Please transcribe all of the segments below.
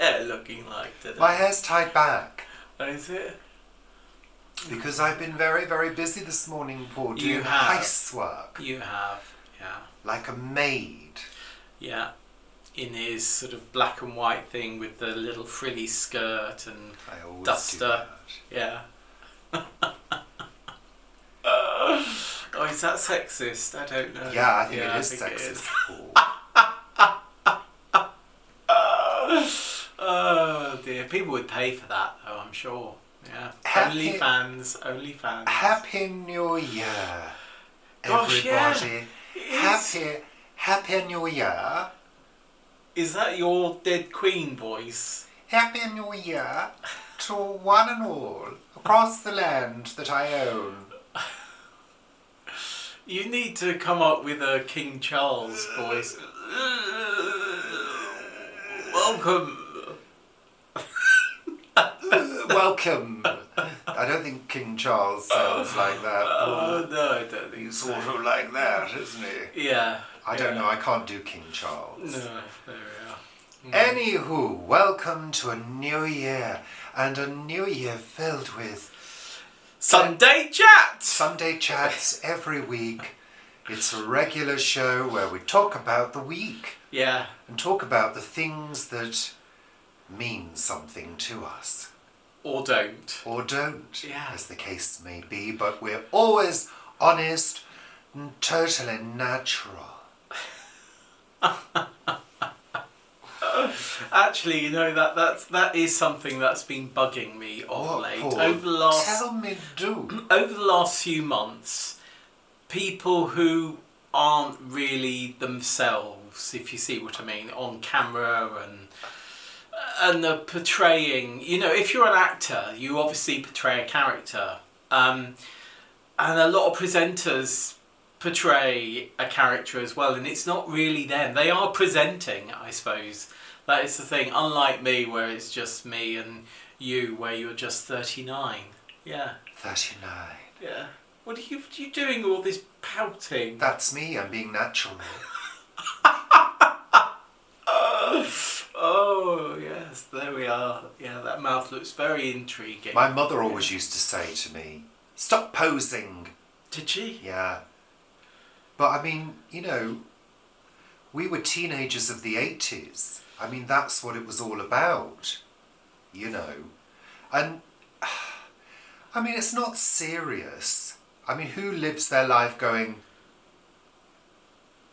hair looking like today? My hair's tied back. Is it? Because I've been very, very busy this morning, Paul, doing housework. You have, yeah. Like a maid. Yeah. In his sort of black and white thing with the little frilly skirt and I always duster. do that. Yeah. Oh, is that sexist? I don't know. Yeah, I think it is sexist, Paul. Oh dear, people would pay for that though, I'm sure. Yeah. OnlyFans. Happy New Year, Gosh, everybody. Yeah, Happy New Year. Is that your dead queen voice? Happy New Year to one and all across the land that I own. You need to come up with a King Charles voice. Welcome. Welcome. I don't think King Charles sounds like that. Oh, no, I don't think He's so. sort of like that, isn't he? Yeah. I don't know, I can't do King Charles. No, there we are. Anywho, welcome to a new year, and a new year filled with Sunday Chat! Sunday chats every week. It's a regular show where we talk about the week. Yeah. And talk about the things that mean something to us. Or don't. Or don't, Yeah. as the case may be, but we're always honest and totally natural. Actually, you know, that is something that's been bugging me of late. Paul? Tell me, do. Over the last few months, people who aren't really themselves, if you see what I mean, on camera and they're portraying, you know, if you're an actor, you obviously portray a character. And a lot of presenters portray a character as well, and it's not really them. They are presenting, I suppose. That is the thing. Unlike me, where it's just me and you, where you're just 39. Yeah. 39. Yeah. What are you doing all this pouting? That's me, I'm being natural. Oh, yes, there we are. Yeah, that mouth looks very intriguing. My mother always used to say to me, stop posing. Did she? Yeah. But I mean, you know, we were teenagers of the 80s. I mean, that's what it was all about, you know. And, I mean, it's not serious. I mean, who lives their life going...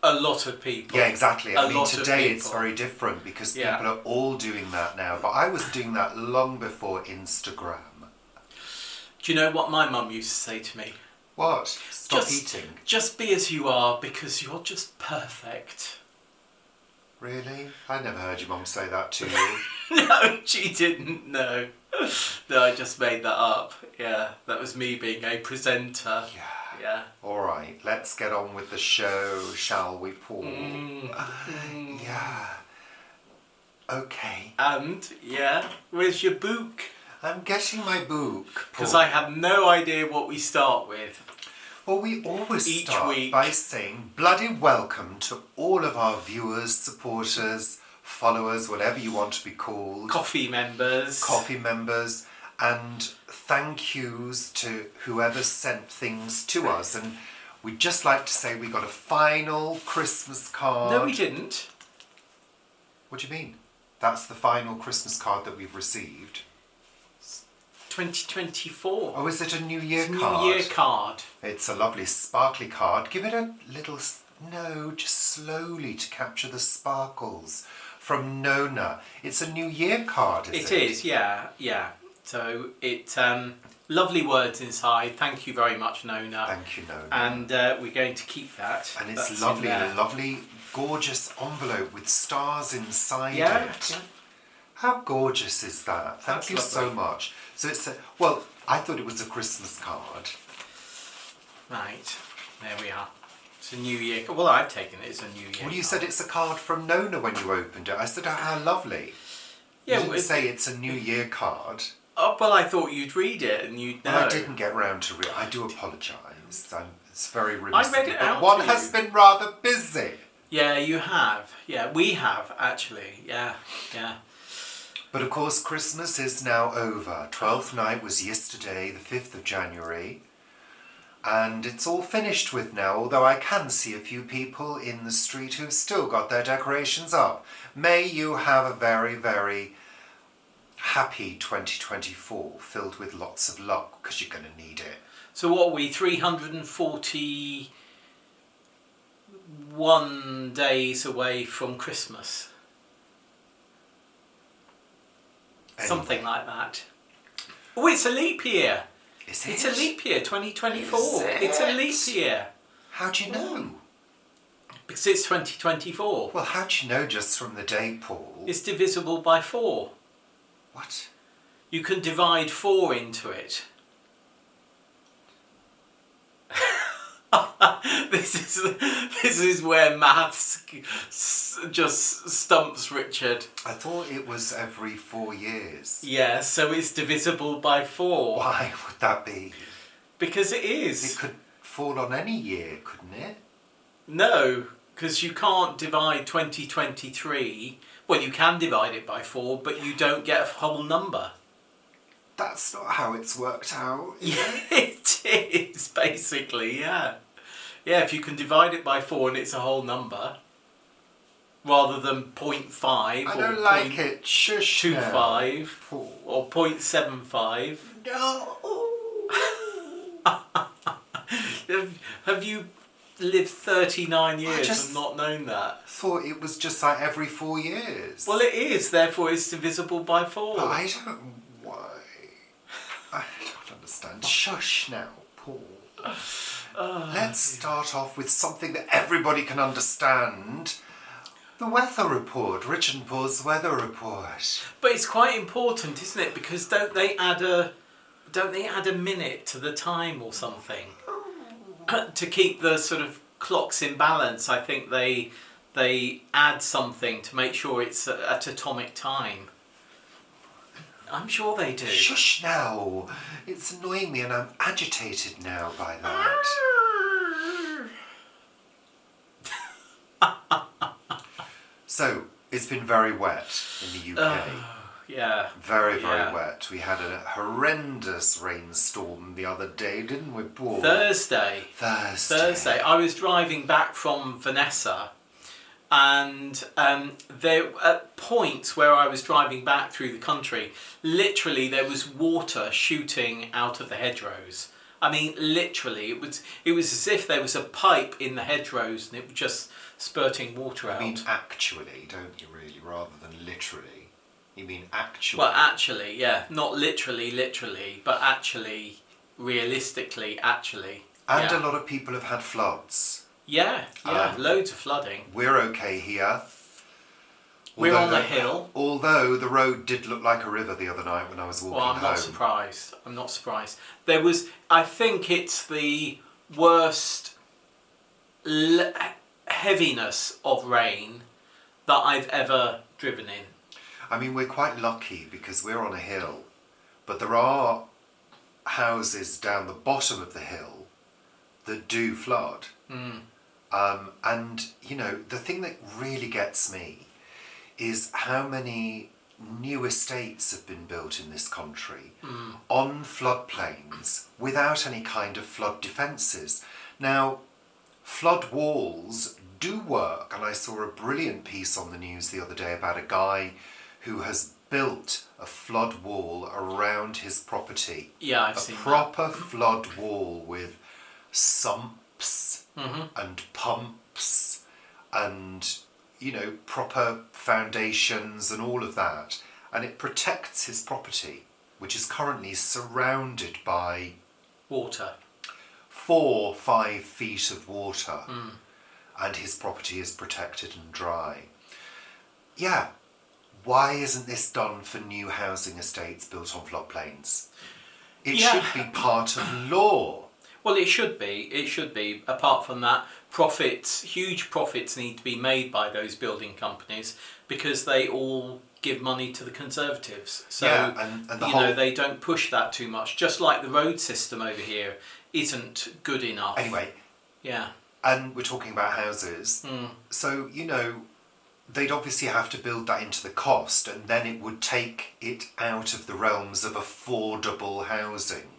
A lot of people. Yeah, exactly. I mean, today it's people. very different because Yeah. people are all doing that now. But I was doing that long before Instagram. Do you know what my mum used to say to me? What? Stop eating. Just be as you are because you're just perfect. Really? I never heard your mum say that to you. No, she didn't. No. No, I just made that up. Yeah, that was me being a presenter. Yeah. Yeah. All right, let's get on with the show, shall we, Paul? Yeah. Okay. And, yeah, where's your book? I'm getting my book, Because Paul. I have no idea what we start with. Well, we always Each start week. by saying bloody welcome to all of our viewers, supporters, followers, whatever you want to be called. Coffee members. Coffee members. And thank yous to whoever sent things to us. And we'd just like to say we got a final Christmas card. No, we didn't. What do you mean? That's the final Christmas card that we've received. 2024. Oh, is it a New Year It's a card? New Year card. It's a lovely sparkly card. Give it a little... No, just slowly to capture the sparkles. From Nona. It's a New Year card, is it? It is, yeah, yeah. So it lovely words inside. Thank you very much, Nona. Thank you, Nona. And we're going to keep that. And it's That's lovely, in there. lovely, gorgeous envelope with stars inside Yeah, it. yeah. How gorgeous is that? Thank That's you so lovely. much. So it's a... Well, I thought it was a Christmas card. Right, there we are. It's a New Year. Well, I've taken it as a New Year. Well, you card. said it's a card from Nona when you opened it. I said, oh, how lovely. Yeah, You didn't well, say it's a New Year card. Oh, well, I thought you'd read it and you'd know. Well, I didn't get round to it. I do apologise. It's very remiss. I read of me, it but out one to has you. been rather busy. Yeah, you have. Yeah, we have, actually. Yeah, yeah. But of course, Christmas is now over. 12th night was yesterday, the 5th of January. And it's all finished with now, although I can see a few people in the street who've still got their decorations up. May you have a very, very happy 2024, filled with lots of luck, because you're going to need it. So what are we, 341 days away from Christmas? Anyway. Something like that. Oh, it's a leap year. Is it? It's a leap year, 2024. Is it? It's a leap year. How do you know? Because it's 2024. Well, how do you know just from the date, Paul? It's divisible by 4. What? You can divide 4 into it. This is where maths just stumps Richard. I thought it was every 4 years. Yeah, so it's divisible by 4. Why would that be? Because it is. It could fall on any year, couldn't it? No, because you can't divide 2023. Well, you can divide it by 4, but you don't get a whole number. That's not how it's worked out, is it? It is, basically, yeah. Yeah, if you can divide it by 4 and it's a whole number, rather than 0.5 I or don't like it. Shush 0.25 now. or 0.75. No. Have you lived 39 years just and not known that? Thought it was just like every 4 years. Well, it is, therefore it's divisible by 4. But I don't know why. I don't understand. Shush now, Paul. Let's start off with something that everybody can understand. The weather report, Rich and Paul's weather report. But it's quite important, isn't it? Because don't they add a minute to the time or something to keep the sort of clocks in balance? I think they add something to make sure it's at atomic time. I'm sure they do. Shush now. It's annoying me and I'm agitated now by that. So, it's been very wet in the UK. Yeah. Very, very wet. We had a horrendous rainstorm the other day, didn't we, Paul? Thursday. I was driving back from Vanessa, and there at points where I was driving back through the country, literally there was water shooting out of the hedgerows. I mean, literally, it was as if there was a pipe in the hedgerows and it was just spurting water out. You mean actually, don't you really, rather than literally? You mean actually? Well, actually, yeah. Not literally, but actually, realistically, actually. And yeah. a lot of people have had floods. Yeah, loads of flooding. We're okay here. We're on the hill. Although the road did look like a river the other night when I was walking home. Well, I'm not surprised. There was, I think it's the worst heaviness of rain that I've ever driven in. I mean, we're quite lucky because we're on a hill, but there are houses down the bottom of the hill that do flood. And, you know, the thing that really gets me is how many new estates have been built in this country on floodplains without any kind of flood defences. Now, flood walls do work, and I saw a brilliant piece on the news the other day about a guy who has built a flood wall around his property. Yeah, I've seen a proper flood wall with sumps and pumps and, you know, proper foundations and all of that. And it protects his property, which is currently surrounded by water. 4-5 feet of water. And his property is protected and dry. Yeah. Why isn't this done for new housing estates built on floodplains? It should be part of law. Well, it should be. It should be. Apart from that, huge profits need to be made by those building companies because they all give money to the Conservatives. So, and they don't push that too much. Just like the road system over here isn't good enough. Anyway. Yeah. And we're talking about houses. So, you know, they'd obviously have to build that into the cost, and then it would take it out of the realms of affordable housing.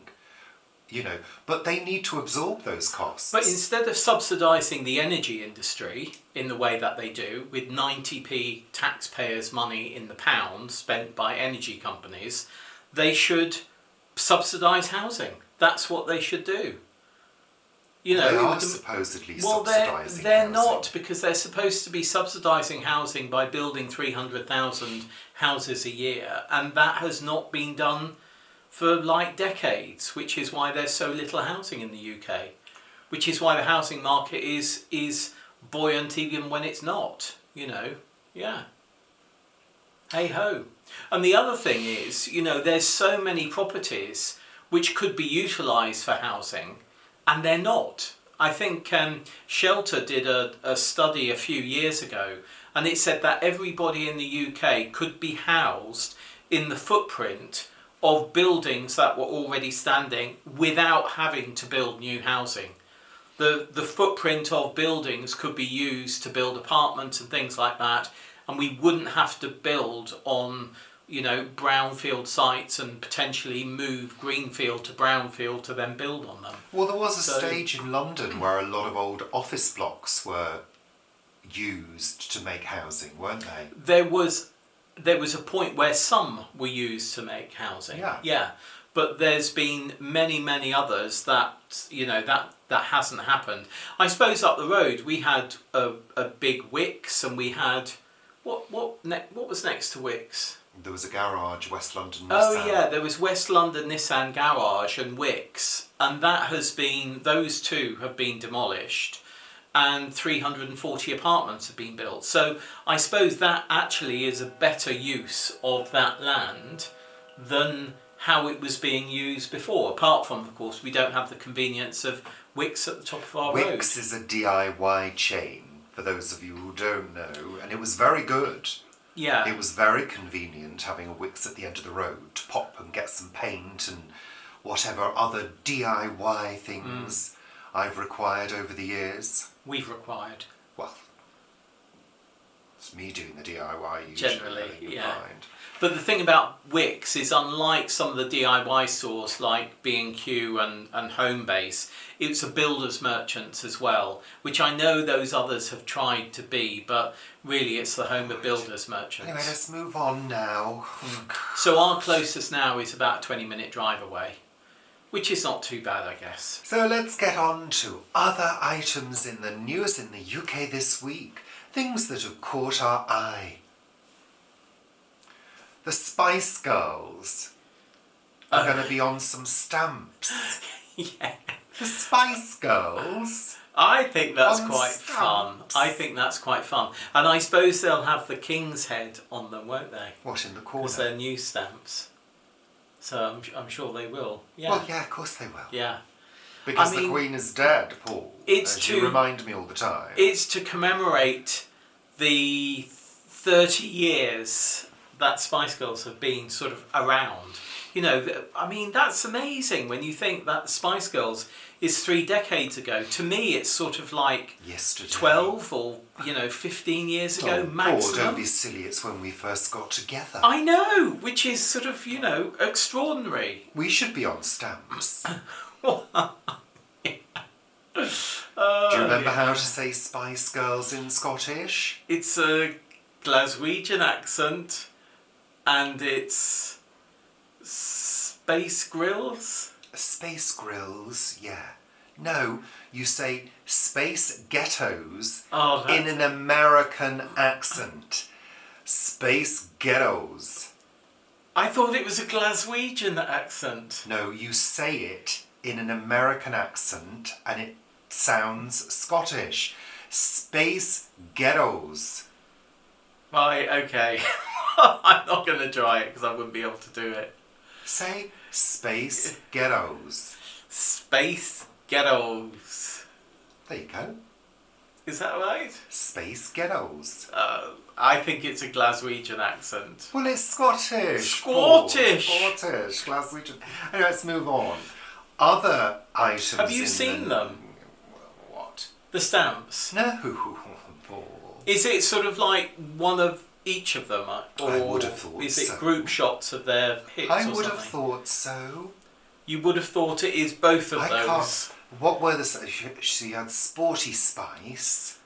But they need to absorb those costs. But instead of subsidising the energy industry in the way that they do, with 90p taxpayers' money in the pound spent by energy companies, they should subsidise housing. That's what they should do. They are supposedly subsidising they're housing. not, because they're supposed to be subsidising housing by building 300,000 houses a year, and that has not been done for decades, which is why there's so little housing in the UK, which is why the housing market is buoyant even when it's not, yeah. Hey ho. And the other thing is, there's so many properties which could be utilised for housing, and they're not. I think Shelter did a study a few years ago, and it said that everybody in the UK could be housed in the footprint of buildings that were already standing without having to build new housing. The footprint of buildings could be used to build apartments and things like that, and we wouldn't have to build on brownfield sites and potentially move greenfield to brownfield to then build on them. Well, there was a stage in London where a lot of old office blocks were used to make housing, weren't they? There was a point where some were used to make housing. Yeah. But there's been many others that that hasn't happened. I suppose up the road we had a big Wickes, and we had what was next to Wickes? There was a garage, West London Nissan. Oh yeah, there was West London Nissan Garage and Wickes, and those two have been demolished, and 340 apartments have been built. So I suppose that actually is a better use of that land than how it was being used before. Apart from, of course, we don't have the convenience of Wickes at the top of our road. Wickes is a DIY chain, for those of you who don't know, and it was very good. Yeah. It was very convenient having a Wickes at the end of the road to pop and get some paint and whatever other DIY things I've required over the years. We've required. Well, it's me doing the DIY usually. Generally, yeah. Find. But the thing about Wickes is, unlike some of the DIY stores like B&Q and Homebase, it's a builder's merchant as well, which I know those others have tried to be, but really it's the home of builder's merchants. Anyway, let's move on now. So our closest now is about a 20-minute drive away, which is not too bad, I guess. So let's get on to other items in the news in the UK this week. Things that have caught our eye. The Spice Girls are going to be on some stamps. Yeah. The Spice Girls. I think that's on quite stamps. fun. I think that's quite fun. And I suppose they'll have the King's head on them, won't they? What, in the corner? Because they're new stamps. So I'm sure they will. Yeah. Well, yeah, of course they will. Yeah. Because the Queen is dead, Paul. You remind me all the time. It's to commemorate the 30 years that Spice Girls have been sort of around. That's amazing when you think that the Spice Girls is 3 decades ago. To me, it's sort of like yesterday. 12 or 15 years ago maximum. Paul, don't be silly. It's when we first got together. I know, which is sort of extraordinary. We should be on stamps. Yeah. Do you remember how to say Spice Girls in Scottish? It's a Glaswegian accent, and it's Space Grills. Space Grills, yeah. No, you say Space Ghettos in an American accent. Space Ghettos. I thought it was a Glaswegian accent. No, you say it in an American accent and it sounds Scottish. Space Ghettos. Right, okay. I'm not going to try it because I wouldn't be able to do it. Say Space Ghettos. Space Ghettos. There you go. Is that right? Space Ghettos. I think it's a Glaswegian accent. Well, it's Scottish. Scottish. Scottish. Glaswegian. Anyway, let's move on. Other items. Have you seen them? What? The stamps? No, Paul. Is it sort of like one of each of them, or I would have thought is it so. group shots of their hits? I or would something? have thought so. You would have thought it is both of I those. can't. What were the? She had Sporty Spice,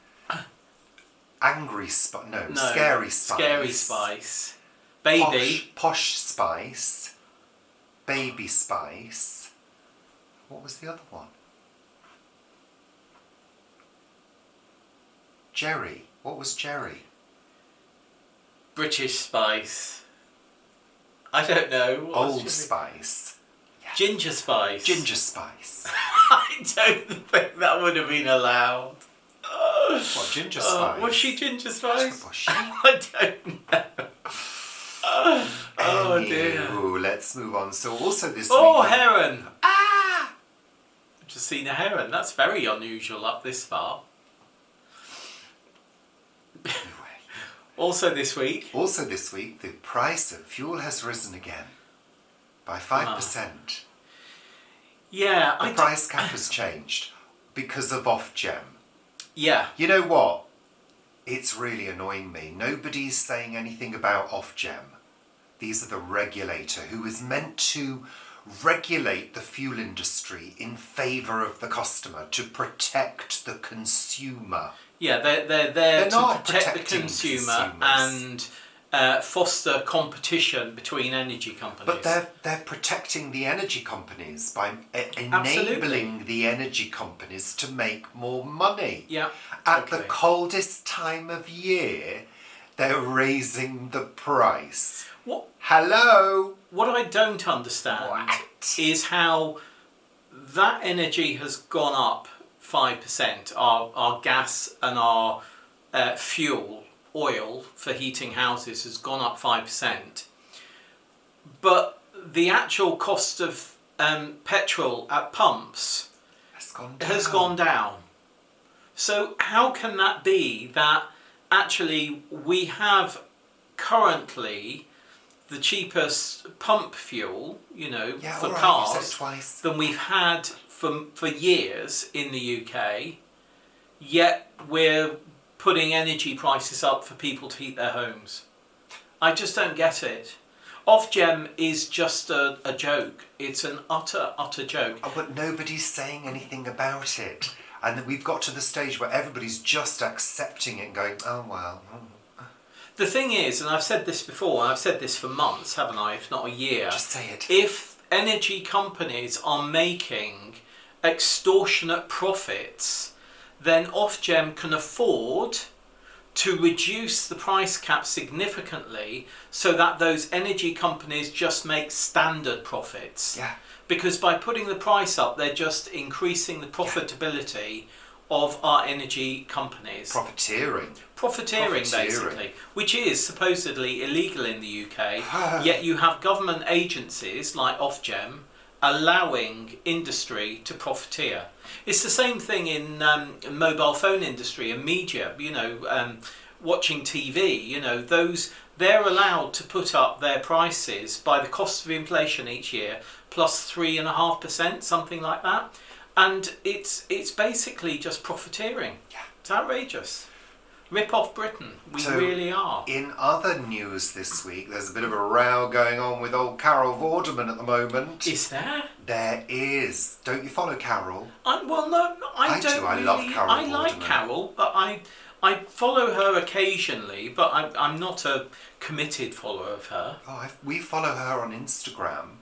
Angry Spice. No, Scary Spice. Scary Spice. Baby. Posh Spice. Baby Spice. What was the other one? Jerry. What was Jerry? British Spice. I don't know. What was Old Jerry? Spice. Ginger Spice. Ginger Spice. I don't think that would have been allowed. What, Ginger Spice? Was she Ginger Spice? Was she? I don't know. Oh dear. Anywho, let's move on. So also this Oh, week... heron. Ah! I've just seen a heron. That's very unusual up this far. Also this week, the price of fuel has risen again by 5%. Yeah, The price cap has changed because of Ofgem. Yeah. You know what? It's really annoying me. Nobody's saying anything about Ofgem. These are the regulator who is meant to regulate the fuel industry in favour of the customer, to protect the consumer. Yeah, they're there to not protect the protecting consumer consumers. and foster competition between energy companies. But they're protecting the energy companies by enabling Absolutely. the energy companies to make more money. Yeah. At totally. the coldest time of year, they're raising the price. What Hello? What I don't understand What? is how that energy has gone up 5%. Our gas and our fuel, oil for heating houses has gone up 5%. But the actual cost of petrol at pumps has gone down. So how can that be that actually we have currently the cheapest pump fuel, for all right, cars you said it twice. than we've had for years in the UK, yet we're putting energy prices up for people to heat their homes. I just don't get it. Ofgem is just a joke. It's an utter joke. Oh, but nobody's saying anything about it. And we've got to the stage where everybody's just accepting it and going, oh, well. The thing is, and I've said this before, and I've said this for months, haven't I, if not a year. Just say it. If energy companies are making extortionate profits, then Ofgem can afford to reduce the price cap significantly so that those energy companies just make standard profits. Yeah. Because by putting the price up, they're just increasing the profitability of our energy companies. Profiteering. Profiteering, basically, which is supposedly illegal in the UK, yet you have government agencies like Ofgem allowing industry to profiteer. It's the same thing in mobile phone industry and media, watching TV, they're allowed to put up their prices by the cost of inflation each year, plus 3.5%, something like that. And it's basically just profiteering. Yeah. It's outrageous. Rip off Britain. We really are. In other news this week, there's a bit of a row going on with old Carol Vorderman at the moment. Is there? There is. Don't you follow Carol? I don't do. I really. love Carol I like Vorderman. Carol, but I follow her occasionally, but I'm not a committed follower of her. Oh, we follow her on Instagram.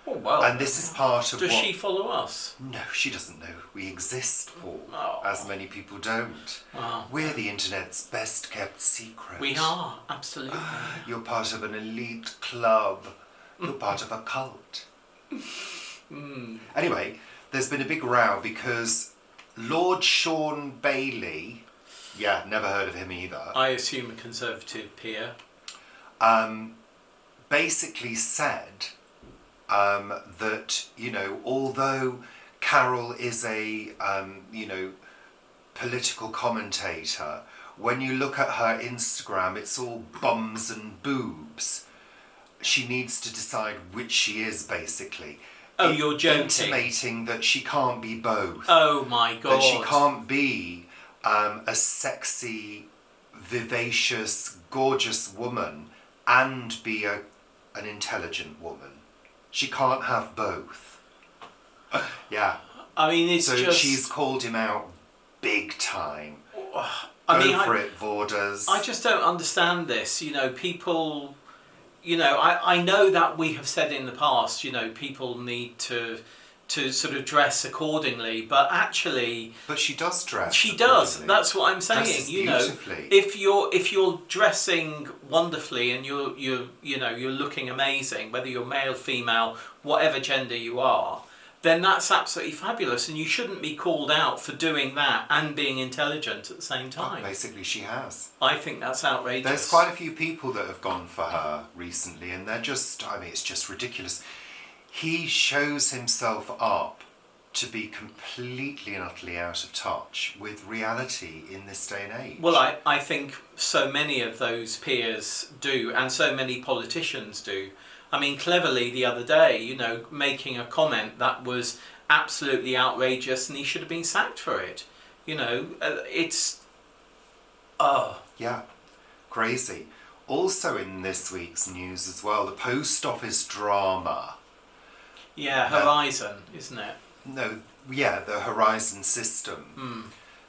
Oh, well. And this is part of Does she follow us? No, she doesn't know we exist, Paul. Oh. As many people don't. Oh. We're the internet's best kept secret. We are, absolutely. You're part of an elite club. You're part of a cult. Anyway, there's been a big row because Lord Sean Bailey, never heard of him either, I assume a Conservative peer. basically said that, although Carol is a, political commentator, when you look at her Instagram, it's all bums and boobs. She needs to decide which she is, basically. Oh, you're joking. Intimating that she can't be both. Oh my God. That she can't be a sexy vivacious, gorgeous woman and be an intelligent woman. She can't have both. Yeah. I mean, it's so just... she's called him out big time. Go for it, Vorders. I just don't understand this. People... I know that we have said in the past, people need to sort of dress accordingly, but actually... But she does dress. She does. That's what I'm saying. Dresses beautifully. If you're dressing wonderfully and you're looking amazing, whether you're male, female, whatever gender you are, then that's absolutely fabulous, and you shouldn't be called out for doing that and being intelligent at the same time. Well, basically, she has. I think that's outrageous. There's quite a few people that have gone for her recently, and they're just, it's just ridiculous. He shows himself up to be completely and utterly out of touch with reality in this day and age. Well, I think so many of those peers do, and so many politicians do. I mean, cleverly the other day, making a comment that was absolutely outrageous, and he should have been sacked for it. It's... Yeah, crazy. Also in this week's news as well, the post office drama. Yeah, Horizon, isn't it? No, yeah, the Horizon system. Mm.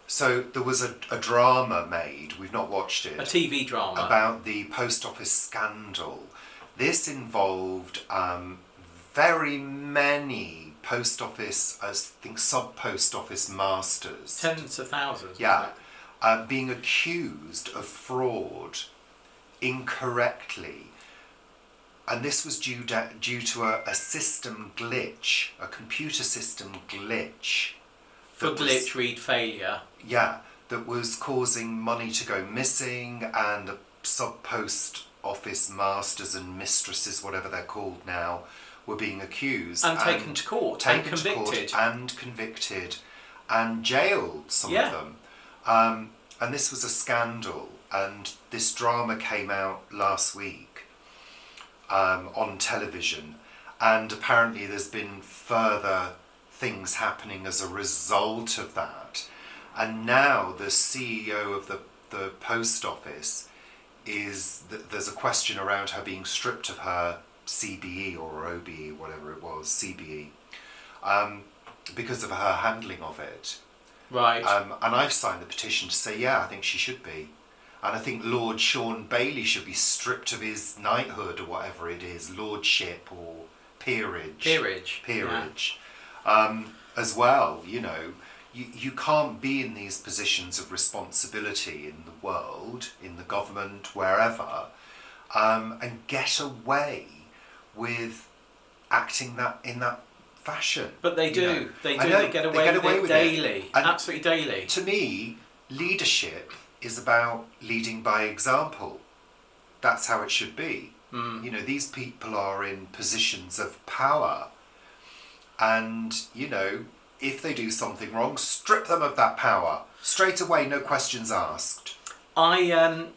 So there was a drama made, we've not watched it. A TV drama. About the post office scandal. This involved very many post office, I think sub-post office masters. Tens of thousands. Yeah, being accused of fraud incorrectly. And this was due to a system glitch, a computer system glitch. For glitch, read failure. Yeah, that was causing money to go missing, and the sub-post office masters and mistresses, whatever they're called now, were being accused. And taken to court, and convicted. And jailed, some of them. And this was a scandal, and this drama came out last week. On television, and apparently there's been further things happening as a result of that, and now the CEO of the post office there's a question around her being stripped of her CBE or OBE, whatever it was, CBE, because of her handling of it. Right. And I've signed the petition to say, yeah, I think she should be. And I think Lord Sean Bailey should be stripped of his knighthood or whatever it is, lordship or peerage. Peerage. Yeah. As well, you can't be in these positions of responsibility in the world, in the government, wherever, and get away with acting in that fashion. But they do. They get away with it daily. Absolutely daily. To me, leadership is about leading by example. That's how it should be. Mm. These people are in positions of power, and if they do something wrong, strip them of that power straight away, no questions asked. I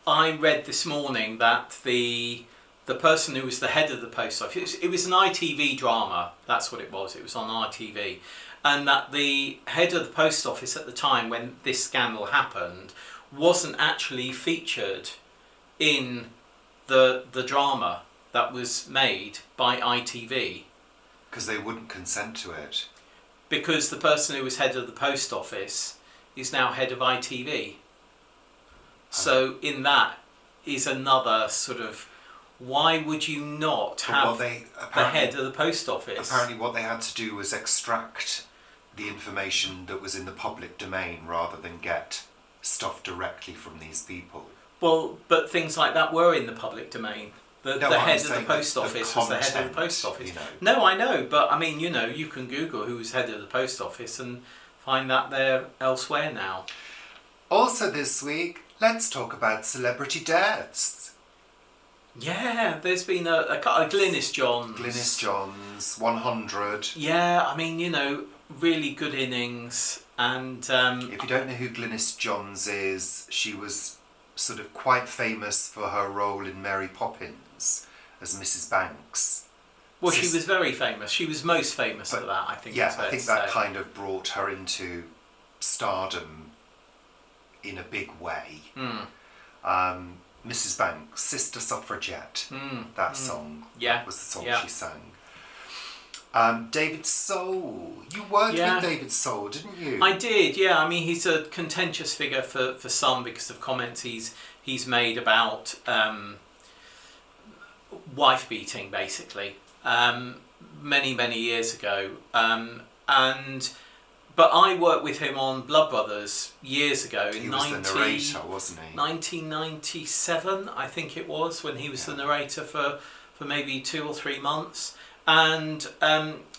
read this morning that the person who was the head of the post office, it was an ITV drama, that's what it was on ITV, and that the head of the post office at the time when this scandal happened wasn't actually featured in the drama that was made by ITV. Because they wouldn't consent to it. Because the person who was head of the post office is now head of ITV. So in that is another sort of, why would you not have the head of the post office? Apparently what they had to do was extract the information that was in the public domain rather than get stuff directly from these people. Well, but things like that were in the public domain. The head of the post office was the head of the post office. No, I know, but I mean, you can Google who's head of the post office and find that they're elsewhere now. Also this week, let's talk about celebrity deaths. Yeah, there's been a Glynis Johns. Glynis Johns, 100. Yeah, I mean, really good innings. And if you don't know who Glynis Johns is, she was sort of quite famous for her role in Mary Poppins as Mrs. Banks. Well, she was very famous. She was most famous for that, I think. Yeah, I think that kind of brought her into stardom in a big way. Mrs. Banks, Sister Suffragette. That song was the song she sang. David Soul. You worked with David Soul, didn't you? I did, yeah. I mean, he's a contentious figure for some because of comments he's made about wife beating, basically, many years ago. But I worked with him on Blood Brothers years ago. He was the narrator, wasn't he? 1997, I think it was, when he was the narrator for maybe 2 or 3 months. And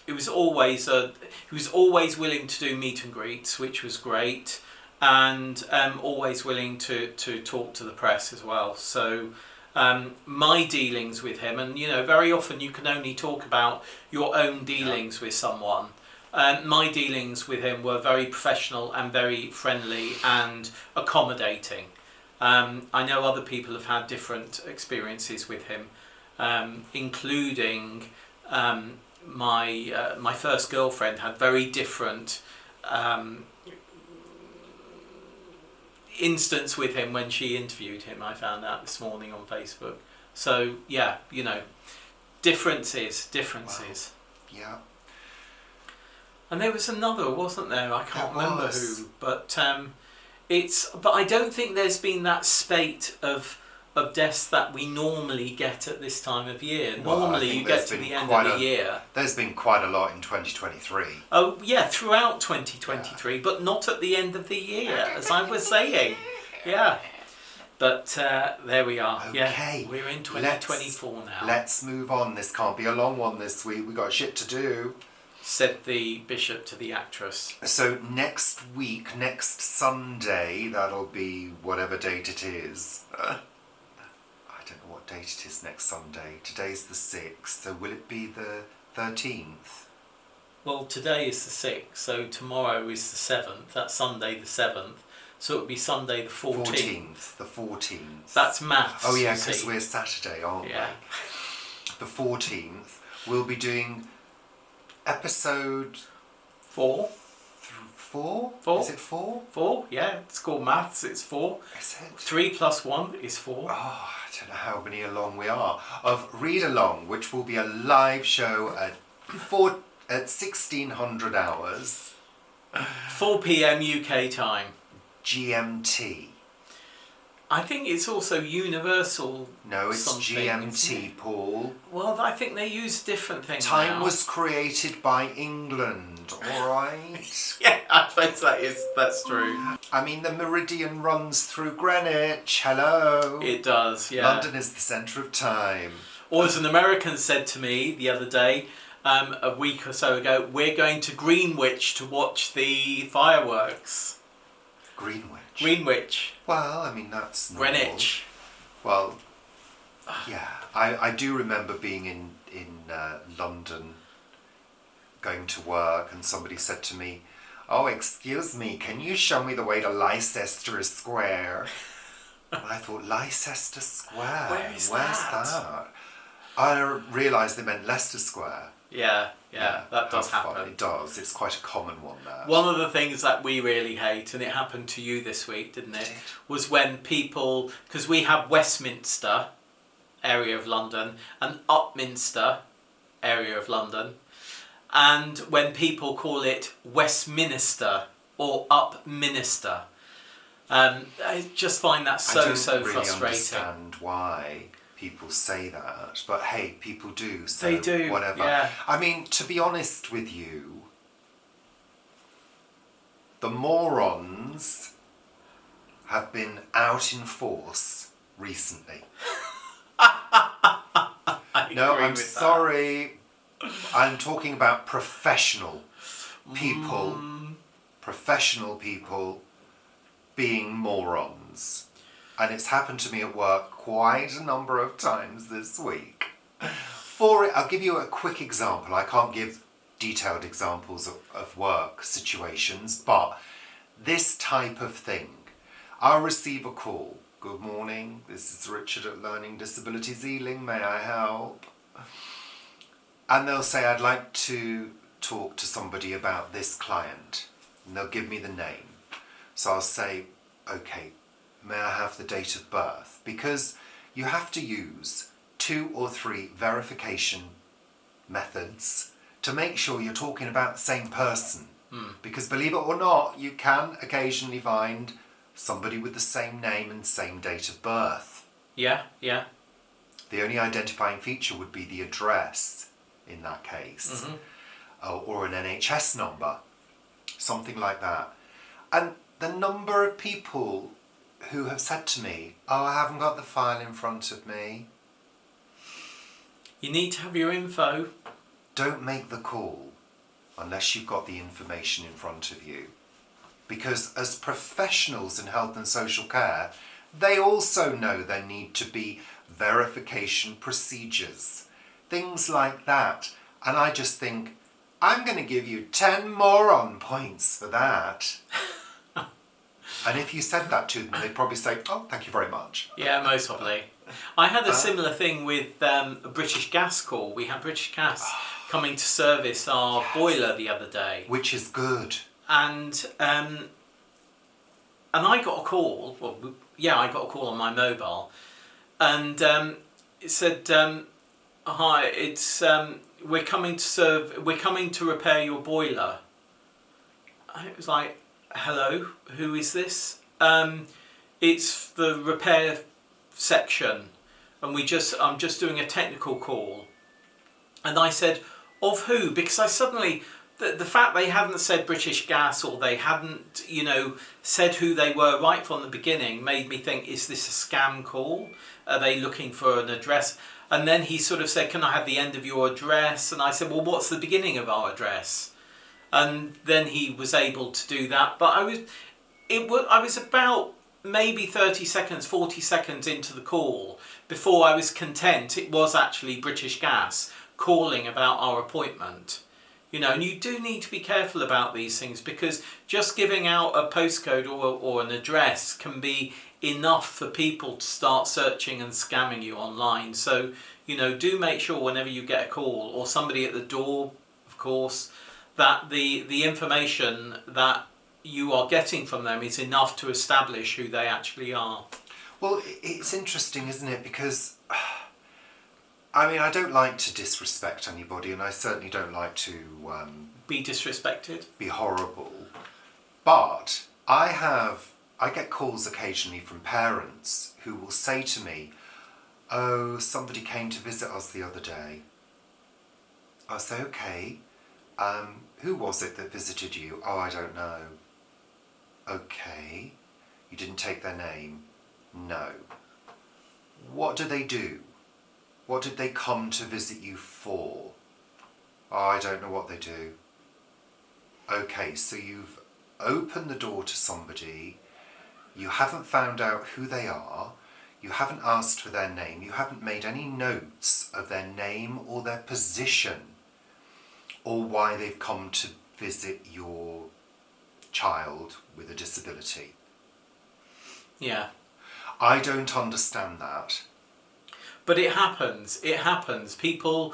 he was always willing to do meet and greets, which was great, and always willing to talk to the press as well. So my dealings with him, and very often you can only talk about your own dealings with someone. My dealings with him were very professional and very friendly and accommodating. I know other people have had different experiences with him, including my first girlfriend had very different instance with him when she interviewed him. I found out this morning on Facebook. So yeah, differences. Wow. Yeah. And there was another, wasn't there? I can't remember who, but but I don't think there's been that spate of deaths that we normally get at this time of year. Normally you get to the end of the year. There's been quite a lot in 2023. Oh yeah, throughout 2023, but not at the end of the year, as I was saying. Yeah. But there we are. Okay. Yeah, we're in 2024 now. Let's move on. This can't be a long one this week. We've got shit to do. Said the bishop to the actress. So next week, next Sunday, that'll be whatever date it is. I don't know what date it is next Sunday. Today's the 6th, so will it be the 13th? Well, today is the 6th, so tomorrow is the 7th. That's Sunday the 7th. So it'll be Sunday the 14th. The 14th. That's maths. Oh yeah, because we're Saturday, aren't we? The 14th. We'll be doing episode 4. 4? Is it 4? 4, yeah. It's called maths, it's 4. Is it? 3 plus 1 is 4. Oh, I don't know how many along we are. Of Read Along, which will be a live show at 1600 hours. 4 p.m. UK time. GMT. I think it's also universal. No, it's GMT, Paul. Well, I think they use different things. Time now. was created by England, all right? Yeah, I suppose that's true. I mean, the meridian runs through Greenwich. Hello. It does, yeah. London is the centre of time. Or as an American said to me the other day, a week or so ago, we're going to Greenwich to watch the fireworks. Greenwich. Well, I mean, that's normal. Greenwich. Well, yeah. I do remember being in London, going to work, and somebody said to me, "Oh, excuse me, can you show me the way to Leicester Square?" And I thought, Leicester Square? Where's that? I realised they meant Leicester Square. Yeah, that does happen. It does. It's quite a common one there. One of the things that we really hate, and it happened to you this week, didn't it? Was when people, because we have Westminster, area of London, and Upminster, area of London, and when people call it Westminster or Upminster. I just find that so frustrating. I don't really understand why people say that, but hey, people do, so they do, whatever. Yeah. I mean, to be honest with you, the morons have been out in force recently. I'm sorry. I'm talking about professional people. Professional people being morons. And it's happened to me at work quite a number of times this week. I'll give you a quick example. I can't give detailed examples of work situations, but this type of thing. I'll receive a call. "Good morning, this is Richard at Learning Disabilities Ealing, may I help?" And they'll say, "I'd like to talk to somebody about this client." And they'll give me the name. So I'll say, "Okay, may I have the date of birth? Because you have to use 2 or 3 verification methods to make sure you're talking about the same person. Because believe it or not, you can occasionally find somebody with the same name and same date of birth. Yeah, yeah. The only identifying feature would be the address in that case, or an NHS number, something like that. And the number of people who have said to me, oh, I haven't got the file in front of me. You need to have your info. Don't make the call unless you've got the information in front of you. Because as professionals in health and social care, they also know there need to be verification procedures, things like that. And I just think, I'm going to give you 10 moron points for that. And if you said that to them, they'd probably say, oh, thank you very much. Yeah, most probably. I had a similar thing with a British Gas call. We had British Gas coming to service our boiler the other day. Which is good. And I got a call. Well, yeah, I got a call on my mobile, and it said, "Hi, it's we're coming to repair your boiler." It was like, "Hello, who is this?" It's the repair section, and I'm just doing a technical call. And I said, "Of who?" Because I suddenly. The fact they hadn't said British Gas, or they hadn't, said who they were right from the beginning, made me think, is this a scam call? Are they looking for an address? And then he sort of said, can I have the end of your address? And I said, well, what's the beginning of our address? And then he was able to do that. But I was about maybe 30 seconds, 40 seconds into the call before I was content it was actually British Gas calling about our appointment. And you do need to be careful about these things, because just giving out a postcode or an address can be enough for people to start searching and scamming you online. So, do make sure whenever you get a call, or somebody at the door, of course, that the information that you are getting from them is enough to establish who they actually are. Well, it's interesting, isn't it? Because I don't like to disrespect anybody, and I certainly don't like to be disrespected, be horrible. But I get calls occasionally from parents who will say to me, "Oh, somebody came to visit us the other day." I'll say, "Okay, who was it that visited you?" "Oh, I don't know." "Okay, you didn't take their name?" "No." "What do they do? What did they come to visit you for?" "Oh, I don't know what they do." "Okay, so you've opened the door to somebody, you haven't found out who they are, you haven't asked for their name, you haven't made any notes of their name or their position, or why they've come to visit your child with a disability." Yeah. I don't understand that. But it happens. People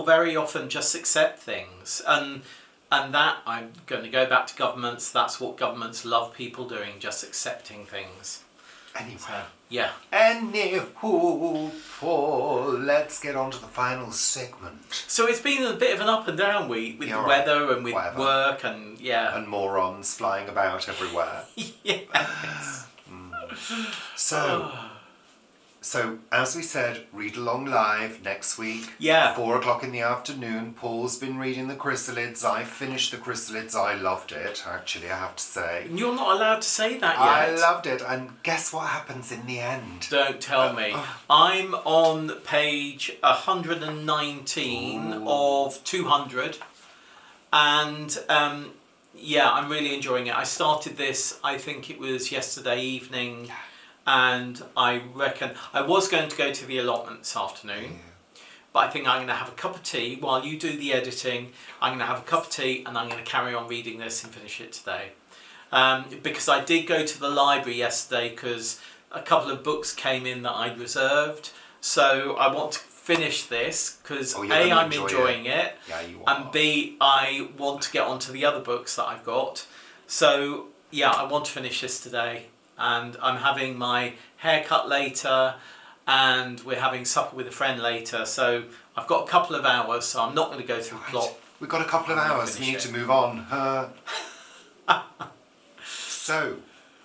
very often just accept things, and that, I'm going to go back to governments. That's what governments love people doing, just accepting things. Anyway. So, yeah. Anywho, Paul, let's get on to the final segment. So it's been a bit of an up and down week with the weather and with work and and morons flying about everywhere. Yes. So, as we said, read along live next week. Yeah. 4:00 in the afternoon. Paul's been reading the Chrysalids. I finished the Chrysalids. I loved it, actually, I have to say. You're not allowed to say that yet. I loved it. And guess what happens in the end? Don't tell me. I'm on page 119 of 200. And I'm really enjoying it. I started this, I think it was yesterday evening. And I reckon I was going to go to the allotment this afternoon, but I think I'm going to have a cup of tea while you do the editing. I'm going to have a cup of tea and I'm going to carry on reading this and finish it today. Because I did go to the library yesterday because a couple of books came in that I'd reserved. So I want to finish this because A, I'm enjoying it, and B, I want to get onto the other books that I've got. So I want to finish this today. and I'm having my haircut later, and we're having supper with a friend later. So I've got a couple of hours, so I'm not going to go through the plot. We've got a couple of hours. We need to move on. So,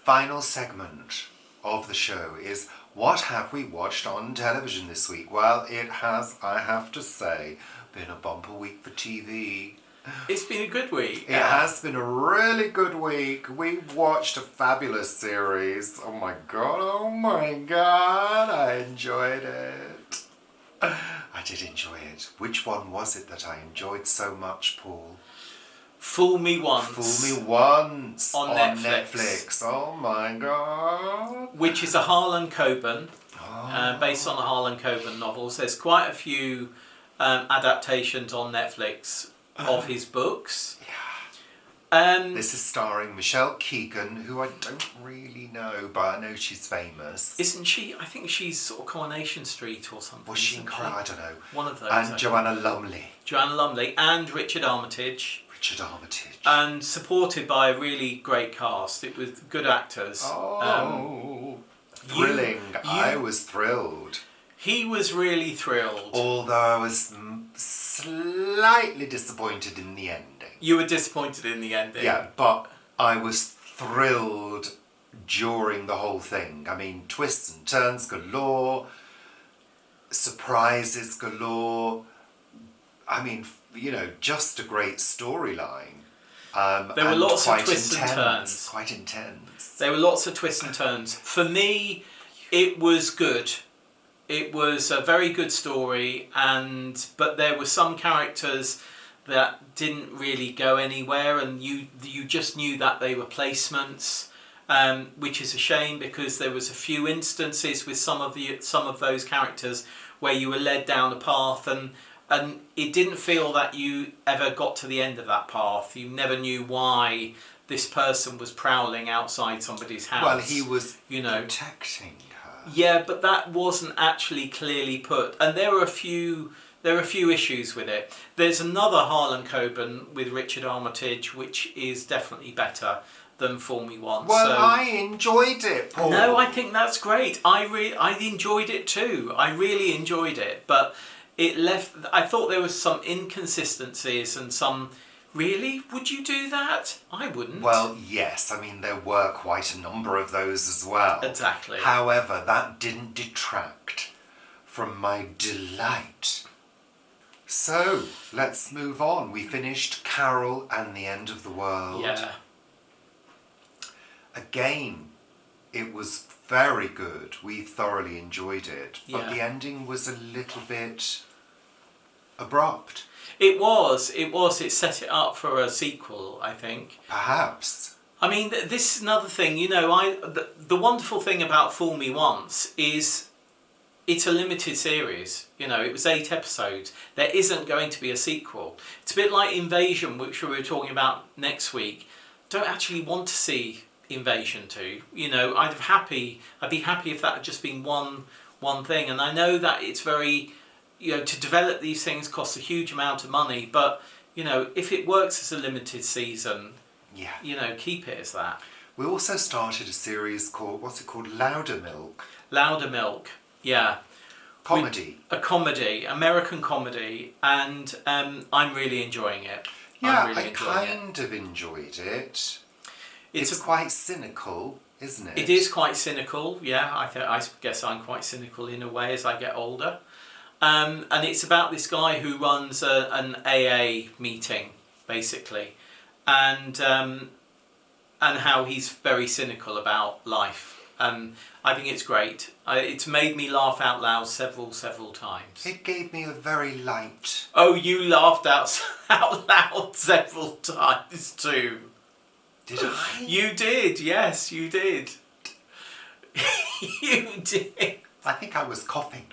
final segment of the show is, what have we watched on television this week? Well, it has, I have to say, been a bumper week for TV. It's been a good week. It has been a really good week. We watched a fabulous series. Oh my god, I enjoyed it. I did enjoy it. Which one was it that I enjoyed so much, Paul? Fool Me Once. Fool Me Once on Netflix. Oh my god. Which is a Harlan Coben, based on the Harlan Coben novels. There's quite a few adaptations on Netflix of his books. This is starring Michelle Keegan, who I don't really know, but I know she's famous. Isn't she? I think she's sort of Coronation Street or something. Was she in Coronation? I don't know. One of those. And Joanna Lumley. Joanna Lumley and Richard Armitage. Armitage. And supported by a really great cast. It was good actors. Thrilling. I was thrilled. He was really thrilled. Although I was slightly disappointed in the ending. You were disappointed in the ending? Yeah, but I was thrilled during the whole thing. I mean, twists and turns galore, surprises galore. I mean, just a great storyline. There were lots of twists and turns. Quite intense. There were lots of twists and turns. For me, it was good. It was a very good story, but there were some characters that didn't really go anywhere, and you just knew that they were placements, which is a shame, because there was a few instances with some of those characters where you were led down a path, and it didn't feel that you ever got to the end of that path. You never knew why this person was prowling outside somebody's house. Well, he was protecting her. Yeah, but that wasn't actually clearly put, and there were a few issues with it. There's another Harlan Coben with Richard Armitage, which is definitely better than Fool Me Once. Well, I enjoyed it, Paul. No, I think that's great. I enjoyed it too. I really enjoyed it, but I thought there was some inconsistencies and some. Really? Would you do that? I wouldn't. Well, yes. I mean, there were quite a number of those as well. Exactly. However, that didn't detract from my delight. So, let's move on. We finished Carol and the End of the World. Yeah. Again, it was very good. We thoroughly enjoyed it. But Yeah. the ending was a little bit abrupt. It was. It set it up for a sequel, I think. Perhaps. I mean, this is another thing. The wonderful thing about Fool Me Once is it's a limited series. It was 8 episodes. There isn't going to be a sequel. It's a bit like Invasion, which we were talking about next week. Don't actually want to see Invasion 2. I'd be happy if that had just been one thing. And I know that it's very. To develop these things costs a huge amount of money, but, if it works as a limited season, keep it as that. We also started a series called, what's it called? Louder Milk. Louder Milk, yeah. Comedy. A comedy, American comedy, and I'm really enjoying it. Yeah, I'm really I kind of enjoyed it. It's quite cynical, isn't it? It is quite cynical, yeah. I guess I'm quite cynical in a way as I get older. And it's about this guy who runs an AA meeting, basically, and how he's very cynical about life. And I think it's great. It's made me laugh out loud several times. It gave me a very light. Oh, you laughed out loud several times too. Did I? You did, yes, you did. You did. I think I was coughing.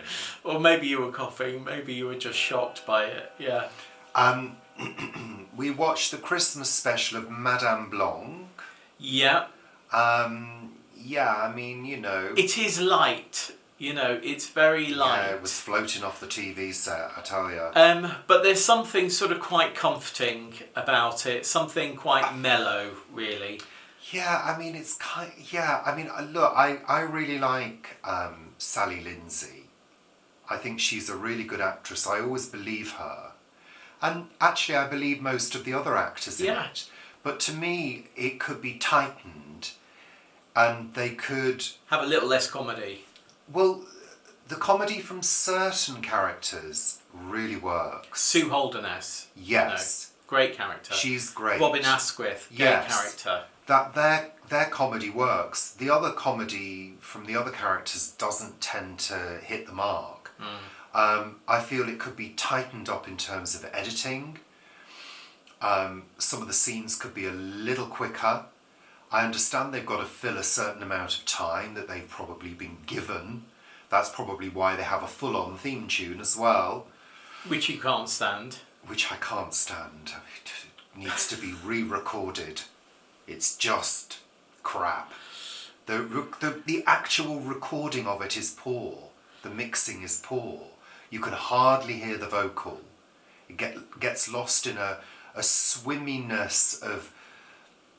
Or maybe you were coughing, maybe you were just shocked by it, yeah. We watched the Christmas special of Madame Blanc. Yeah. Yeah, I mean, It is light, it's very light. Yeah, it was floating off the TV set, I tell you. But there's something sort of quite comforting about it, something quite mellow, really. Yeah, I mean, it's kind. Yeah, I mean, look, I really like Sally Lindsay. I think she's a really good actress. I always believe her, and actually, I believe most of the other actors in Yeah. it. But to me, it could be tightened, and they could. Have a little less comedy. Well, the comedy from certain characters really works. Sue Holderness. Yes. Great character. She's great. Robin Asquith. Great Yes. character. That their comedy works. The other comedy from the other characters doesn't tend to hit the mark. I feel it could be tightened up in terms of editing. Some of the scenes could be a little quicker. I understand they've got to fill a certain amount of time that they've probably been given. That's probably why they have a full-on theme tune as well. Which you can't stand. Which I can't stand. It needs to be re-recorded. It's just crap. The actual recording of it is poor. The mixing is poor. You can hardly hear the vocal. It gets lost in a swimminess of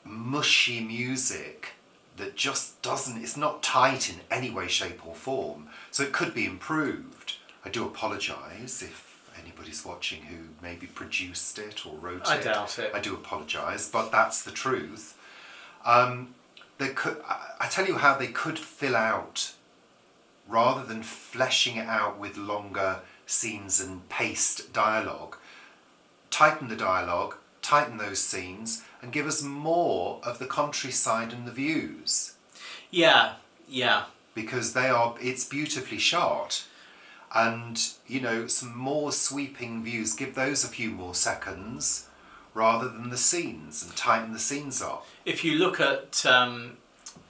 mushy music that just doesn't, it's not tight in any way, shape or form. So it could be improved. I do apologise if anybody's watching who maybe produced it or wrote it. I doubt it. I do apologise, but that's the truth. They could, I tell you how they could fill out, rather than fleshing it out with longer scenes and paced dialogue, tighten the dialogue, tighten those scenes, and give us more of the countryside and the views. Yeah. Because it's beautifully shot. And, some more sweeping views, give those a few more seconds, rather than the scenes, and tighten the scenes up. If you look at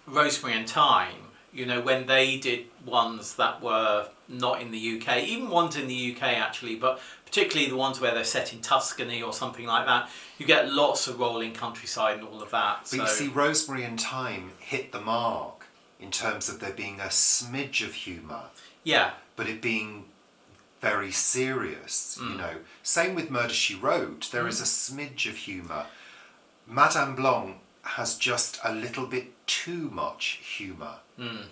Rosemary and Thyme, when they did ones that were not in the UK, even ones in the UK actually, but particularly the ones where they're set in Tuscany or something like that, you get lots of rolling countryside and all of that. But you see, Rosemary and Thyme hit the mark in terms of there being a smidge of humour. Yeah. But it being very serious, Same with Murder, She Wrote. There is a smidge of humour. Madame Blanc has just a little bit too much humour, in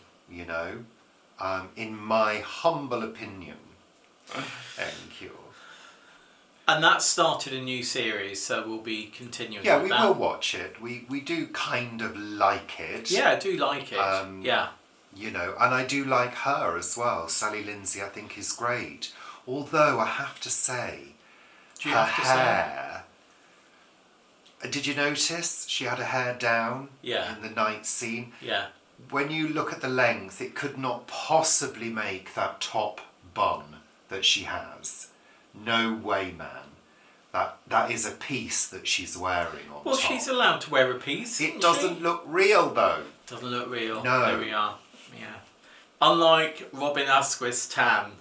my humble opinion. Thank you. And that started a new series, so we'll be continuing Yeah, with we that. will watch it. We do kind of like it. Yeah, I do like it. Yeah. And I do like her as well. Sally Lindsay, I think, is great. Although I have to say, Do you her have to hair. Did you notice she had her hair down in the night scene? Yeah. When you look at the length, it could not possibly make that top bun that she has. No way, man. That is a piece that she's wearing on Well, top. she's allowed to wear a piece. It doesn't look real, though. Doesn't look real. No. There we are. Yeah. Unlike Robin Asquith's tan,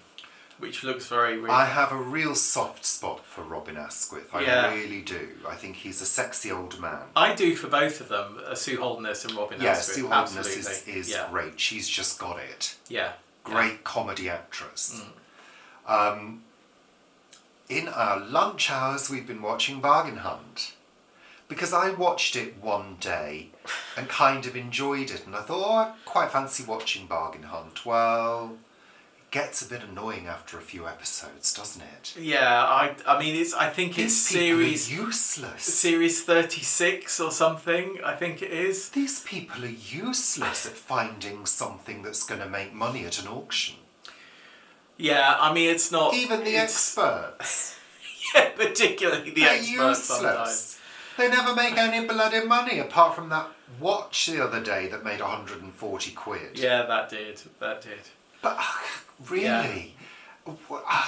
which looks very real. I have a real soft spot for Robin Asquith. I really do. I think he's a sexy old man. I do for both of them, Sue Holderness and Robin Asquith. Sue Holderness is great. She's just got it. Yeah. Great comedy actress. In our lunch hours, we've been watching Bargain Hunt. Because I watched it one day and kind of enjoyed it. And I thought, I quite fancy watching Bargain Hunt. Well, it gets a bit annoying after a few episodes, doesn't it? Yeah, I mean, I think it's series... useless. Series 36 or something, I think it is. These people are useless at finding something that's going to make money at an auction. Yeah, I mean, it's not... Even the experts. Yeah, particularly the They're experts useless. sometimes. They never make any bloody money apart from that watch the other day that made 140 quid. Yeah, that did. But really? Yeah.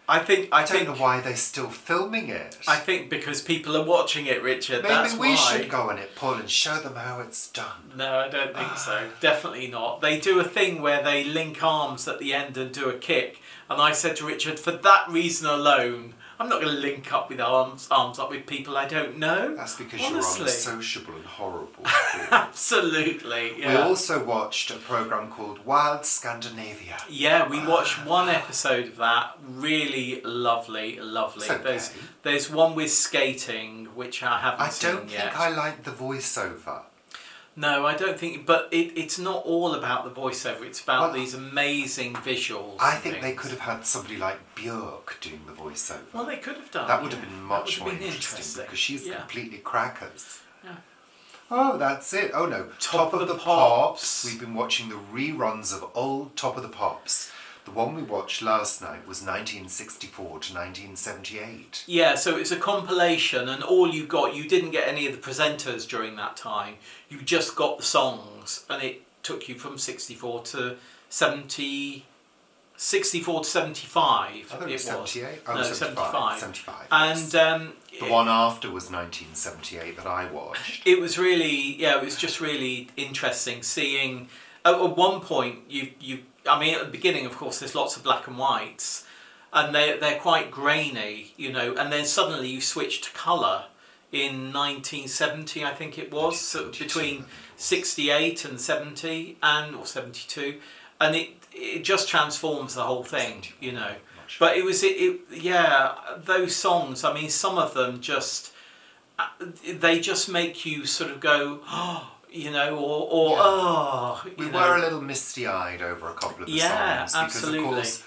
I don't know why they're still filming it. I think because people are watching it, Richard. Maybe that's we why. should go on it, Paul, and show them how it's done. No, I don't think so. Definitely not. They do a thing where they link arms at the end and do a kick. And I said to Richard, for that reason alone, I'm not going to link up with arms up with people I don't know. That's because honestly. You're unsociable and horrible. Absolutely, yeah. We also watched a programme called Wild Scandinavia. Yeah, we watched one episode of that. Really lovely. It's okay. There's one with skating, which I haven't seen yet. I don't think I like the voiceover. No, I don't think. But it's not all about the voiceover. It's about Well, these amazing visuals. I and think they things. could have had somebody like Björk doing the voiceover. Well, they could have done. That would yeah. have been That much would more have been interesting because she's Yeah. completely crackers. Yeah. Oh, that's it. Oh no, Top of of the the Pops. We've been watching the reruns of old Top of the Pops. The one we watched last night was 1964 to 1978. Yeah, so it's a compilation, and all you got, you didn't get any of the presenters during that time. You just got the songs, and it took you from 64 to 70, 64 to 75. I thought it was 78. No, 75. 75. And Yes. The one after was 1978 that I watched. it was really, it was just really interesting seeing. At one point, I mean, at the beginning, of course, there's lots of black and whites, and they're quite grainy, and then suddenly you switch to colour in 1970, I think it was, so between 68 and 70, or 72, and it just transforms the whole thing, But it was those songs. I mean, some of them they just make you sort of go, oh, we were a little misty-eyed over a couple of the songs absolutely. because, of course,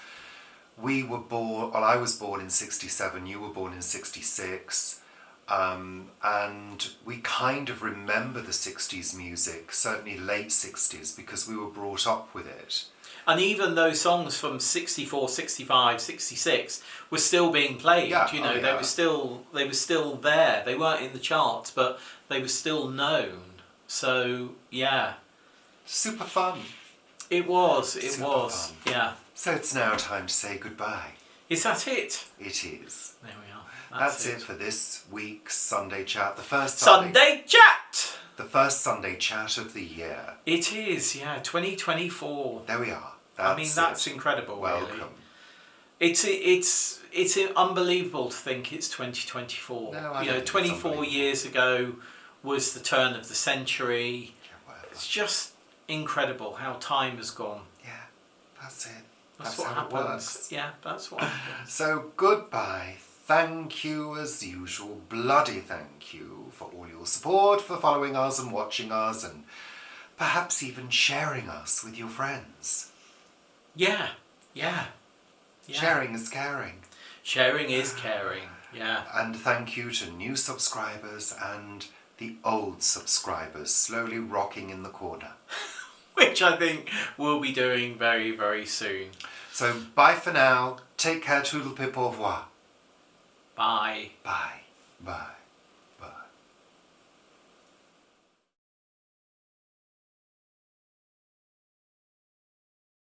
we were born. Well, I was born in '67. You were born in '66, and we kind of remember the '60s music, certainly late '60s, because we were brought up with it. And even those songs from 64, 65, 66 were still being played. They were still there. They weren't in the charts, but they were still known. So yeah, super fun. It was. Fun. Yeah. So it's now time to say goodbye. Is that it? It is. There we are. That's it for this week's Sunday chat. The first Sunday chat. The first Sunday chat of the year. It is. Yeah, 2024. There we are. That's incredible. Welcome. Really. It's unbelievable to think it's 2024. No, 24 years ago was the turn of the century. Yeah, it's just incredible how time has gone. Yeah, that's it. That's what how happens. it works. Yeah, that's what happens. So goodbye. Thank you as usual. Bloody thank you for all your support, for following us and watching us, and perhaps even sharing us with your friends. Yeah. Sharing is caring. Sharing is caring. Yeah. And thank you to new subscribers and the old subscribers slowly rocking in the corner. Which I think we'll be doing very, very soon. So bye for now. Take care. Toodle pip au revoir. Bye. Bye. Bye.